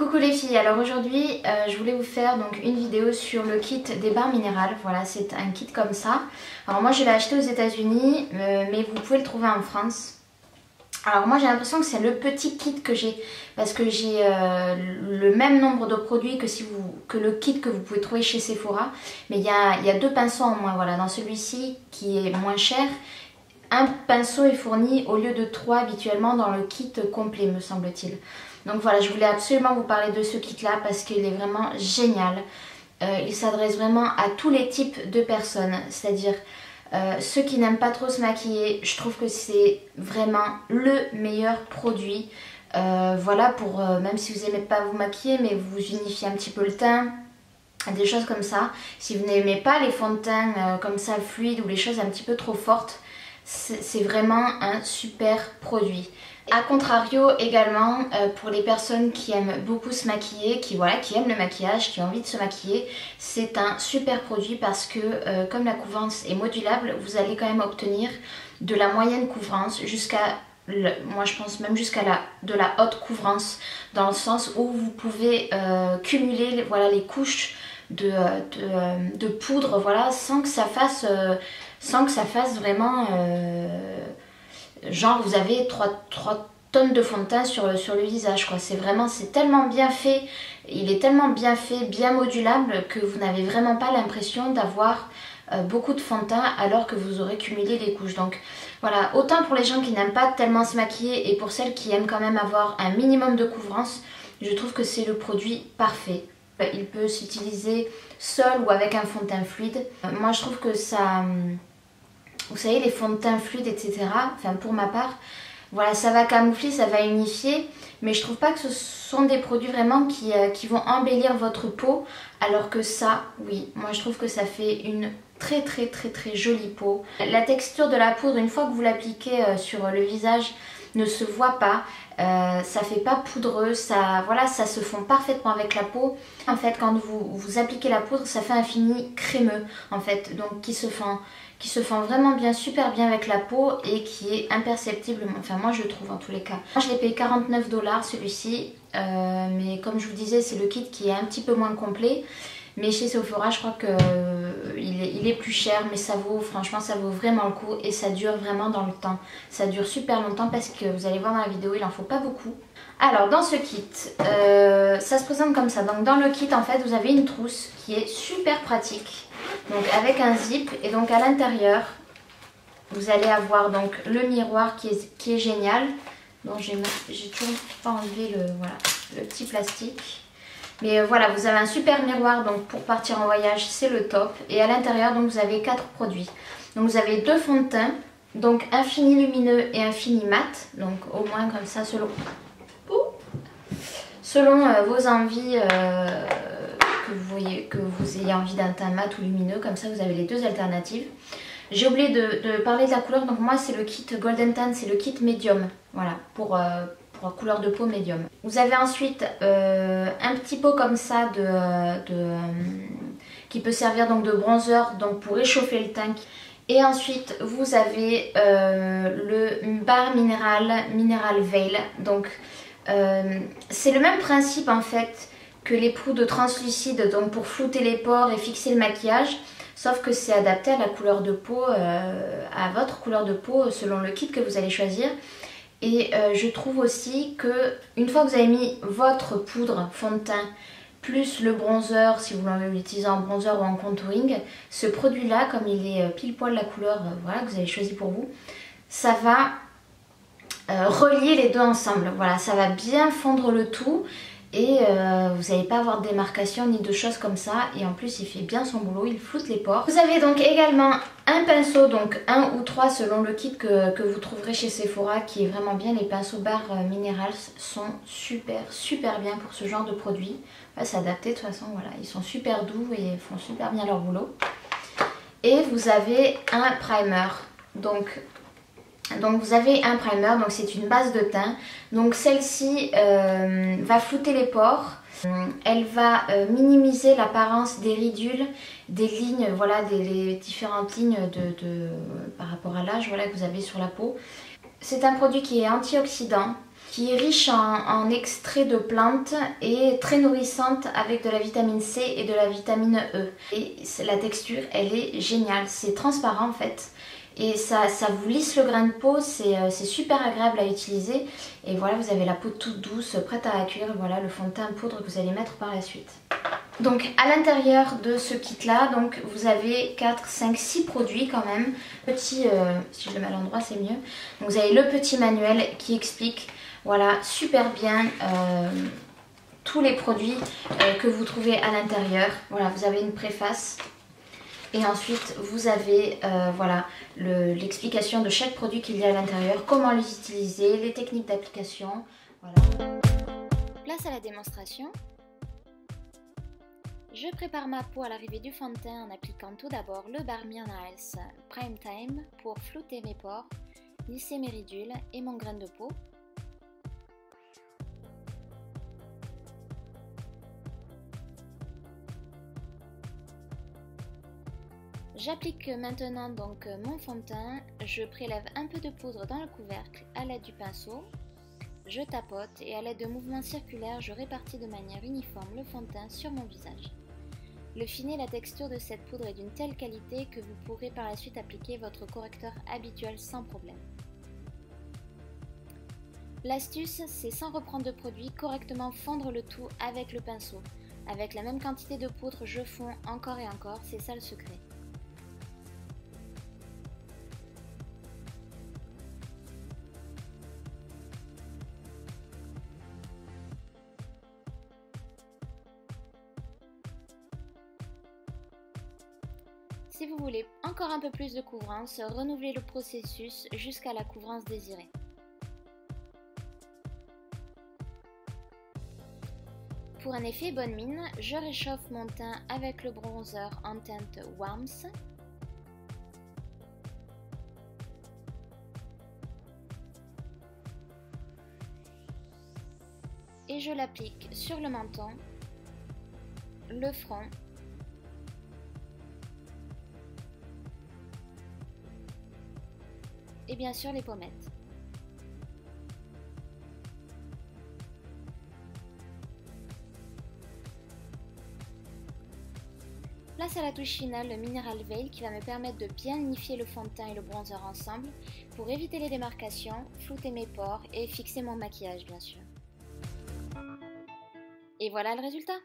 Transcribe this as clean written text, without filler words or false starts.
Coucou les filles, alors aujourd'hui je voulais vous faire donc une vidéo sur le kit des barres minérales. Voilà, c'est un kit comme ça. Alors moi je l'ai acheté aux États-Unis mais vous pouvez le trouver en France. Alors moi j'ai l'impression que c'est le petit kit que j'ai parce que j'ai le même nombre de produits que le kit que vous pouvez trouver chez Sephora, mais il y a deux pinceaux en moins. Voilà, dans celui-ci qui est moins cher, un pinceau est fourni au lieu de 3 habituellement dans le kit complet me semble-t-il. Donc voilà, je voulais absolument vous parler de ce kit là parce qu'il est vraiment génial. Il s'adresse vraiment à tous les types de personnes, c'est-à-dire ceux qui n'aiment pas trop se maquiller. Je trouve que c'est vraiment le meilleur produit. Voilà, pour même si vous n'aimez pas vous maquiller mais vous unifiez un petit peu le teint, des choses comme ça. Si vous n'aimez pas les fonds de teint comme ça fluides ou les choses un petit peu trop fortes, c'est vraiment un super produit. A contrario également pour les personnes qui aiment beaucoup se maquiller, qui aiment le maquillage, qui ont envie de se maquiller, c'est un super produit parce que comme la couvrance est modulable, vous allez quand même obtenir de la moyenne couvrance jusqu'à, moi je pense même jusqu'à de la haute couvrance, dans le sens où vous pouvez cumuler voilà, les couches de poudre, voilà, sans que ça fasse vraiment genre vous avez 3 tonnes de fond de teint sur le visage quoi. C'est tellement bien fait, il est tellement bien fait, bien modulable que vous n'avez vraiment pas l'impression d'avoir beaucoup de fond de teint alors que vous aurez cumulé les couches. Donc voilà, autant pour les gens qui n'aiment pas tellement se maquiller et pour celles qui aiment quand même avoir un minimum de couvrance, je trouve que c'est le produit parfait. Il peut s'utiliser seul ou avec un fond de teint fluide. Moi je trouve que ça, vous savez, les fonds de teint fluides etc, enfin pour ma part, voilà, ça va camoufler, ça va unifier, mais je trouve pas que ce sont des produits vraiment qui vont embellir votre peau, alors que ça, oui, moi je trouve que ça fait une très jolie peau. La texture de la poudre, une fois que vous l'appliquez sur le visage, ne se voit pas, ça fait pas poudreux, voilà, ça se fond parfaitement avec la peau. En fait, quand vous appliquez la poudre, ça fait un fini crémeux, en fait, donc qui se fend vraiment bien, super bien avec la peau et qui est imperceptible, enfin moi je trouve en tous les cas. Moi je l'ai payé 49 $ celui-ci, mais comme je vous disais c'est le kit qui est un petit peu moins complet. Mais chez Sephora je crois qu'il est plus cher, mais ça vaut, franchement ça vaut vraiment le coup et ça dure vraiment dans le temps. Ça dure super longtemps parce que vous allez voir dans la vidéo, il en faut pas beaucoup. Alors dans ce kit, ça se présente comme ça. Donc dans le kit en fait vous avez une trousse qui est super pratique. Donc avec un zip, et donc à l'intérieur vous allez avoir donc le miroir qui est génial. Donc j'ai toujours pas enlevé le petit plastique. Mais voilà, vous avez un super miroir donc pour partir en voyage, c'est le top. Et à l'intérieur donc vous avez 4 produits. Donc vous avez 2 fonds de teint, donc un fini lumineux et un fini mat. Donc au moins comme ça selon vos envies, que vous ayez envie d'un teint mat ou lumineux, comme ça vous avez les deux alternatives. J'ai oublié de parler de la couleur, donc moi c'est le kit Golden Tan, c'est le kit médium, voilà, pour couleur de peau médium. Vous avez ensuite un petit pot comme ça qui peut servir donc de bronzer, donc pour réchauffer le teint. Et ensuite vous avez le bar Mineral Veil, donc c'est le même principe en fait que les poudres translucides, donc pour flouter les pores et fixer le maquillage, sauf que c'est adapté à la couleur de peau, à votre couleur de peau selon le kit que vous allez choisir. Et je trouve aussi que une fois que vous avez mis votre poudre fond de teint plus le bronzer, si vous l'utilisez en bronzer ou en contouring, ce produit là, comme il est pile poil la couleur voilà, que vous avez choisi pour vous, ça va relier les deux ensemble. Voilà, ça va bien fondre le tout. Et vous n'allez pas avoir de démarcation ni de choses comme ça. Et en plus il fait bien son boulot, il floute les pores. Vous avez donc également un pinceau, donc 1 ou 3 selon le kit que vous trouverez chez Sephora, qui est vraiment bien. Les pinceaux barres Minerals sont super bien pour ce genre de produit. C'est adapté de toute façon, voilà. Ils sont super doux et font super bien leur boulot. Et vous avez un primer. Donc vous avez un primer, donc c'est une base de teint. Donc celle-ci va flouter les pores. Elle va minimiser l'apparence des ridules, des lignes, voilà, les différentes lignes par rapport à l'âge, voilà, que vous avez sur la peau. C'est un produit qui est antioxydant, qui est riche en extraits de plantes et très nourrissante avec de la vitamine C et de la vitamine E. Et la texture, elle est géniale, c'est transparent en fait. Et ça vous lisse le grain de peau, c'est super agréable à utiliser. Et voilà, vous avez la peau toute douce, prête à accueillir voilà, le fond de teint poudre que vous allez mettre par la suite. Donc à l'intérieur de ce kit là, donc vous avez 4, 5, 6 produits quand même. Petit, si je le mets à l'endroit c'est mieux. Donc vous avez le petit manuel qui explique voilà, super bien tous les produits que vous trouvez à l'intérieur. Voilà, vous avez une préface. Et ensuite, vous avez voilà, l'explication de chaque produit qu'il y a à l'intérieur, comment les utiliser, les techniques d'application. Voilà. Place à la démonstration. Je prépare ma peau à l'arrivée du fond de teint en appliquant tout d'abord le Barmian Isles Prime Time pour flouter mes pores, lisser mes ridules et mon grain de peau. J'applique maintenant donc mon fond de teint, je prélève un peu de poudre dans le couvercle à l'aide du pinceau, je tapote et à l'aide de mouvements circulaires je répartis de manière uniforme le fond de teint sur mon visage. Le fini et la texture de cette poudre est d'une telle qualité que vous pourrez par la suite appliquer votre correcteur habituel sans problème. L'astuce, c'est sans reprendre de produit, correctement fondre le tout avec le pinceau. Avec la même quantité de poudre, je fonds encore et encore, c'est ça le secret. Si vous voulez encore un peu plus de couvrance, renouvelez le processus jusqu'à la couvrance désirée. Pour un effet bonne mine, je réchauffe mon teint avec le bronzer en teinte Warmth. Et je l'applique sur le menton, le front, et bien sûr les pommettes. Place à la touche finale, le Mineral Veil qui va me permettre de bien unifier le fond de teint et le bronzer ensemble pour éviter les démarcations, flouter mes pores et fixer mon maquillage bien sûr. Et voilà le résultat!